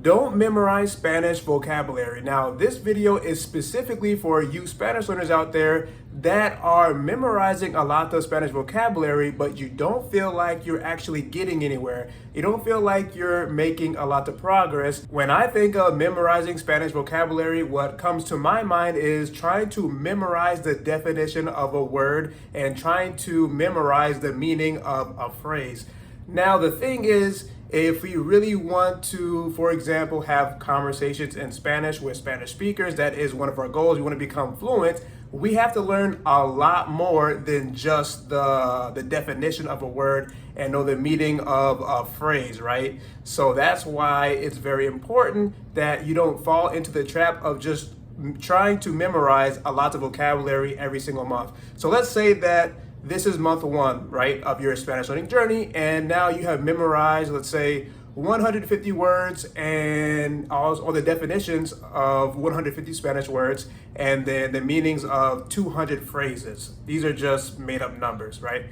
Don't memorize Spanish vocabulary. Now, this video is specifically for you Spanish learners out there that are memorizing a lot of Spanish vocabulary, but you don't feel like you're actually getting anywhere. You don't feel like you're making a lot of progress. When I think of memorizing Spanish vocabulary, what comes to my mind is trying to memorize the definition of a word and trying to memorize the meaning of a phrase. Now, the thing is, if we really want to, for example, have conversations in Spanish with Spanish speakers, that is one of our goals. We want to become fluent. We have to learn a lot more than just the definition of a word and know the meaning of a phrase, right? So that's why it's very important that you don't fall into the trap of just trying to memorize a lot of vocabulary every single month. So let's say that this is month one, right, of your Spanish learning journey, and now you have memorized, let's say, 150 words and all the definitions of 150 Spanish words and then the meanings of 200 phrases. These are just made up numbers, right?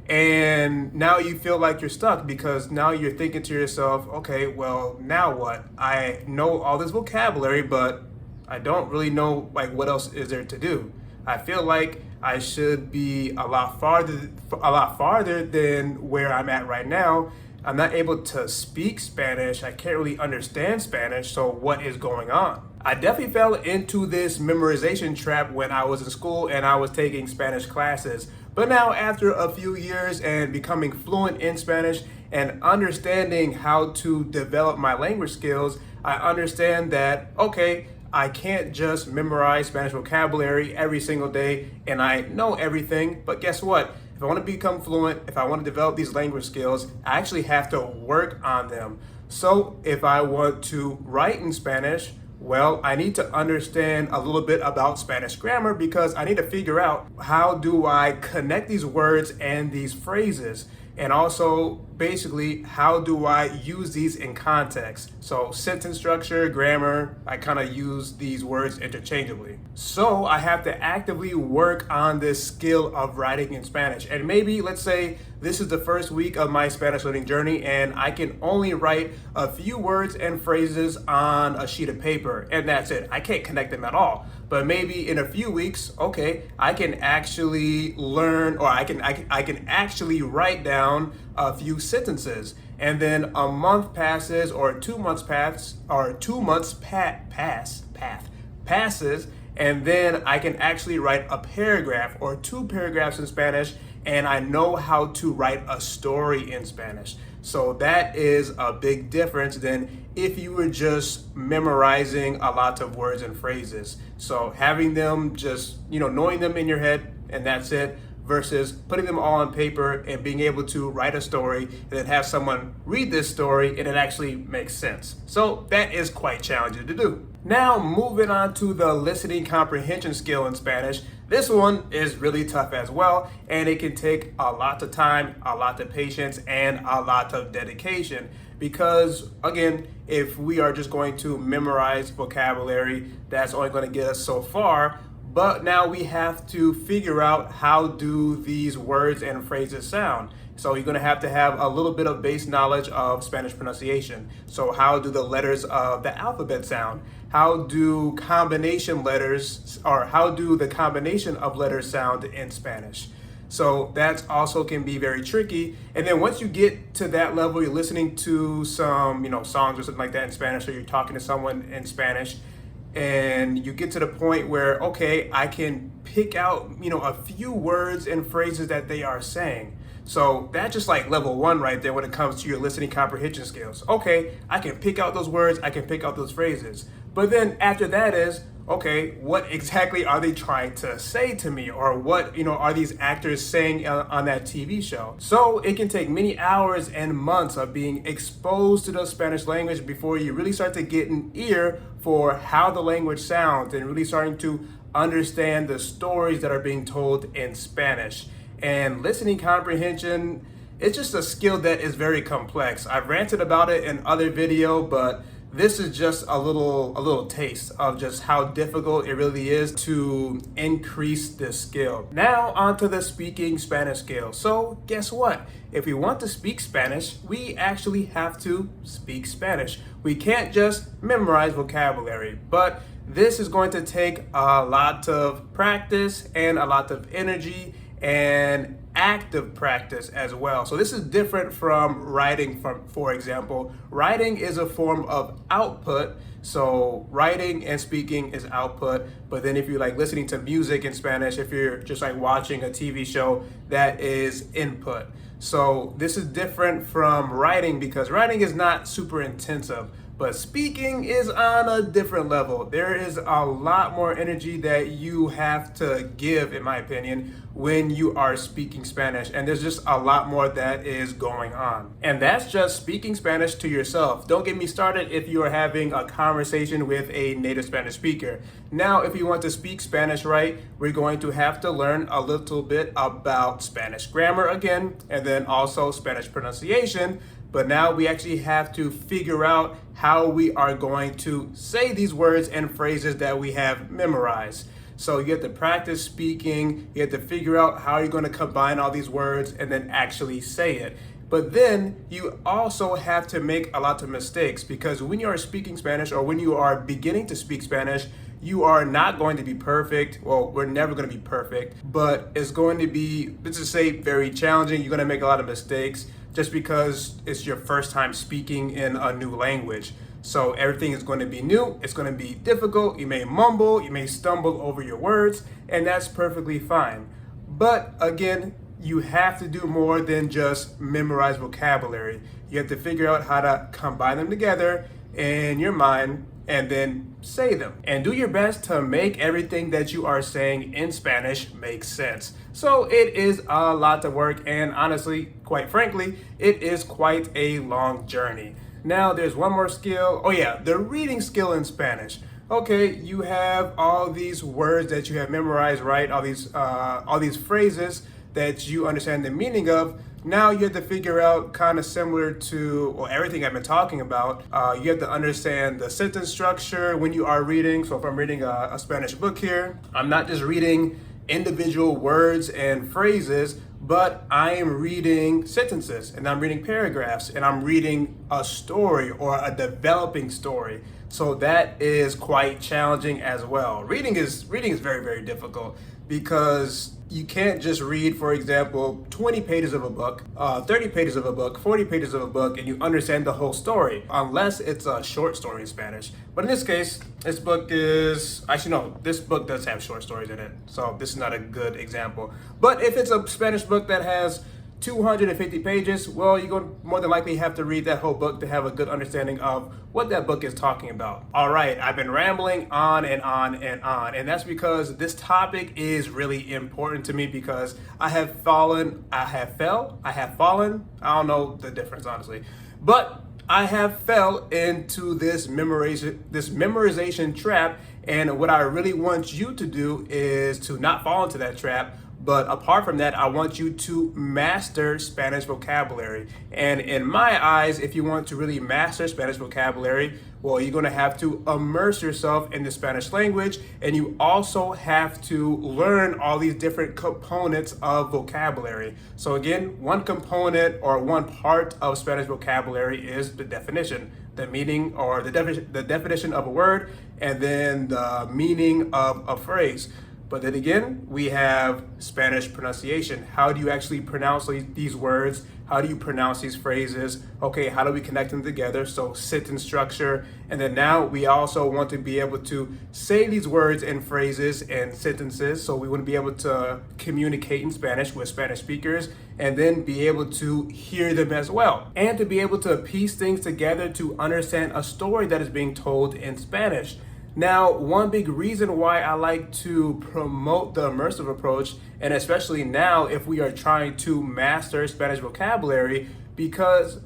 And now you feel like you're stuck because now you're thinking to yourself, okay, well, now what? I know all this vocabulary, but I don't really know like what else is there to do. I feel like I should be a lot farther than where I'm at right now. I'm not able to speak Spanish. I can't really understand Spanish. So what is going on? I definitely fell into this memorization trap when I was in school and I was taking Spanish classes. But now after a few years and becoming fluent in Spanish and understanding how to develop my language skills, I understand that, okay, I can't just memorize Spanish vocabulary every single day and I know everything, but guess what? If I want to become fluent, if I want to develop these language skills, I actually have to work on them. So if I want to write in Spanish, well, I need to understand a little bit about Spanish grammar because I need to figure out how do I connect these words and these phrases. And also, basically, how do I use these in context? So sentence structure, grammar, I kind of use these words interchangeably. So I have to actively work on this skill of writing in Spanish. And maybe, let's say, this is the first week of my Spanish learning journey and I can only write a few words and phrases on a sheet of paper and that's it. I can't connect them at all. But maybe in a few weeks, okay, I can actually learn or I can actually write down a few sentences. And then a month passes or 2 months passes and then I can actually write a paragraph or 2 paragraphs in Spanish and I know how to write a story in Spanish. So that is a big difference than if you were just memorizing a lot of words and phrases. So having them just, knowing them in your head and that's it, versus putting them all on paper and being able to write a story and then have someone read this story and it actually makes sense. So that is quite challenging to do. Now moving on to the listening comprehension skill in Spanish. This one is really tough as well and it can take a lot of time, a lot of patience, and a lot of dedication because again, if we are just going to memorize vocabulary, that's only going to get us so far. But now we have to figure out how do these words and phrases sound. So you're going to have a little bit of base knowledge of Spanish pronunciation. So how do the letters of the alphabet sound? How do the combination of letters sound in Spanish? So that also can be very tricky. And then once you get to that level, you're listening to some, songs or something like that in Spanish, or you're talking to someone in Spanish, and you get to the point where, okay, I can pick out, a few words and phrases that they are saying. So that's just like level 1 right there when it comes to your listening comprehension skills. Okay, I can pick out those words, I can pick out those phrases. But then after that is, okay, what exactly are they trying to say to me? Or what, are these actors saying on that TV show? So it can take many hours and months of being exposed to the Spanish language before you really start to get an ear for how the language sounds and really starting to understand the stories that are being told in Spanish. And listening comprehension, it's just a skill that is very complex. I've ranted about it in other video, but this is just a little taste of just how difficult it really is to increase this skill. Now onto the speaking Spanish skill. So guess what? If we want to speak Spanish, we actually have to speak Spanish. We can't just memorize vocabulary, but this is going to take a lot of practice and a lot of energy and active practice as well. So this is different from writing. For example, writing is a form of output. So writing and speaking is output, but then if you're like listening to music in Spanish, if you're just like watching a TV show, that is input. So this is different from writing because writing is not super intensive. But speaking is on a different level. There is a lot more energy that you have to give, in my opinion, when you are speaking Spanish. And there's just a lot more that is going on. And that's just speaking Spanish to yourself. Don't get me started if you are having a conversation with a native Spanish speaker. Now, if you want to speak Spanish right, we're going to have to learn a little bit about Spanish grammar again, and then also Spanish pronunciation. But now we actually have to figure out how we are going to say these words and phrases that we have memorized. So you have to practice speaking, you have to figure out how you're going to combine all these words and then actually say it. But then you also have to make a lot of mistakes because when you are speaking Spanish or when you are beginning to speak Spanish, you are not going to be perfect. Well, we're never going to be perfect, but it's going to be, let's just say, very challenging. You're going to make a lot of mistakes just because it's your first time speaking in a new language. So everything is going to be new. It's going to be difficult. You may mumble, you may stumble over your words, and that's perfectly fine. But again, you have to do more than just memorize vocabulary. You have to figure out how to combine them together in your mind and then say them. And do your best to make everything that you are saying in Spanish make sense. So it is a lot of work, and honestly, quite frankly, it is quite a long journey. Now there's one more skill. Oh yeah, the reading skill in Spanish. Okay, you have all these words that you have memorized, right? All these phrases that you understand the meaning of. Now you have to figure out, kind of similar to everything I've been talking about, you have to understand the sentence structure when you are reading. So if I'm reading a Spanish book here, I'm not just reading individual words and phrases, but I am reading sentences and I'm reading paragraphs and I'm reading a story or a developing story. So that is quite challenging as well. Reading is very, very difficult because you can't just read, for example, 20 pages of a book, 30 pages of a book, 40 pages of a book, and you understand the whole story, unless it's a short story in Spanish. But in this case, this book is, actually no, this book does have short stories in it, so this is not a good example. But if it's a Spanish book that has 250 pages, well, you're going to more than likely have to read that whole book to have a good understanding of what that book is talking about. All right, I've been rambling on and on and on, and that's because this topic is really important to me because I have fallen, I don't know the difference, honestly, but I have fell into this memorization trap, and what I really want you to do is to not fall into that trap. But apart from that, I want you to master Spanish vocabulary. And in my eyes, if you want to really master Spanish vocabulary, well, you're going to have to immerse yourself in the Spanish language, and you also have to learn all these different components of vocabulary. So again, one component or one part of Spanish vocabulary is the definition, the meaning or the definition of a word, and then the meaning of a phrase. But then again, we have Spanish pronunciation. How do you actually pronounce these words? How do you pronounce these phrases? Okay, how do we connect them together? So sentence structure. And then now we also want to be able to say these words and phrases and sentences. So we want to be able to communicate in Spanish with Spanish speakers and then be able to hear them as well. And to be able to piece things together to understand a story that is being told in Spanish. Now, one big reason why I like to promote the immersive approach, and especially now if we are trying to master Spanish vocabulary, because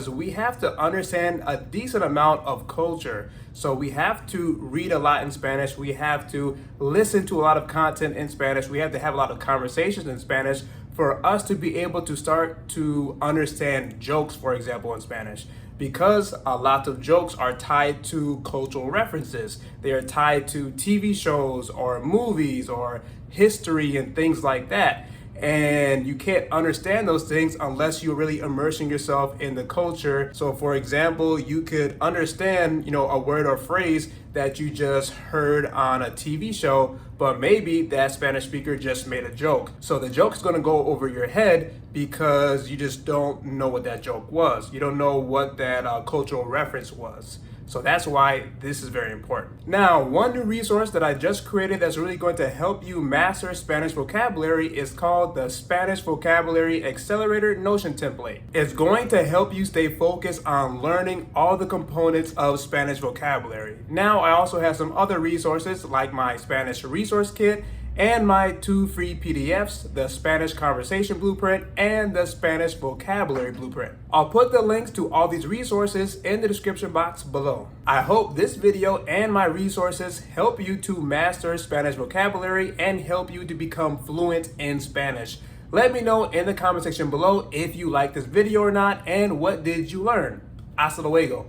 we have to understand a decent amount of culture. So we have to read a lot in Spanish, we have to listen to a lot of content in Spanish, we have to have a lot of conversations in Spanish for us to be able to start to understand jokes, for example, in Spanish. because a lot of jokes are tied to cultural references. They are tied to TV shows or movies or history and things like that. And you can't understand those things unless you're really immersing yourself in the culture. So for example, you could understand, a word or phrase that you just heard on a TV show, but maybe that Spanish speaker just made a joke. So the joke is going to go over your head because you just don't know what that joke was. You don't know what that cultural reference was. So that's why this is very important. Now, one new resource that I just created that's really going to help you master Spanish vocabulary is called the Spanish Vocabulary Accelerator Notion Template. It's going to help you stay focused on learning all the components of Spanish vocabulary. Now, I also have some other resources like my Spanish resource kit and my 2 free PDFs, the Spanish Conversation Blueprint and the Spanish Vocabulary Blueprint. I'll put the links to all these resources in the description box below. I hope this video and my resources help you to master Spanish vocabulary and help you to become fluent in Spanish. Let me know in the comment section below if you like this video or not and what did you learn. Hasta luego.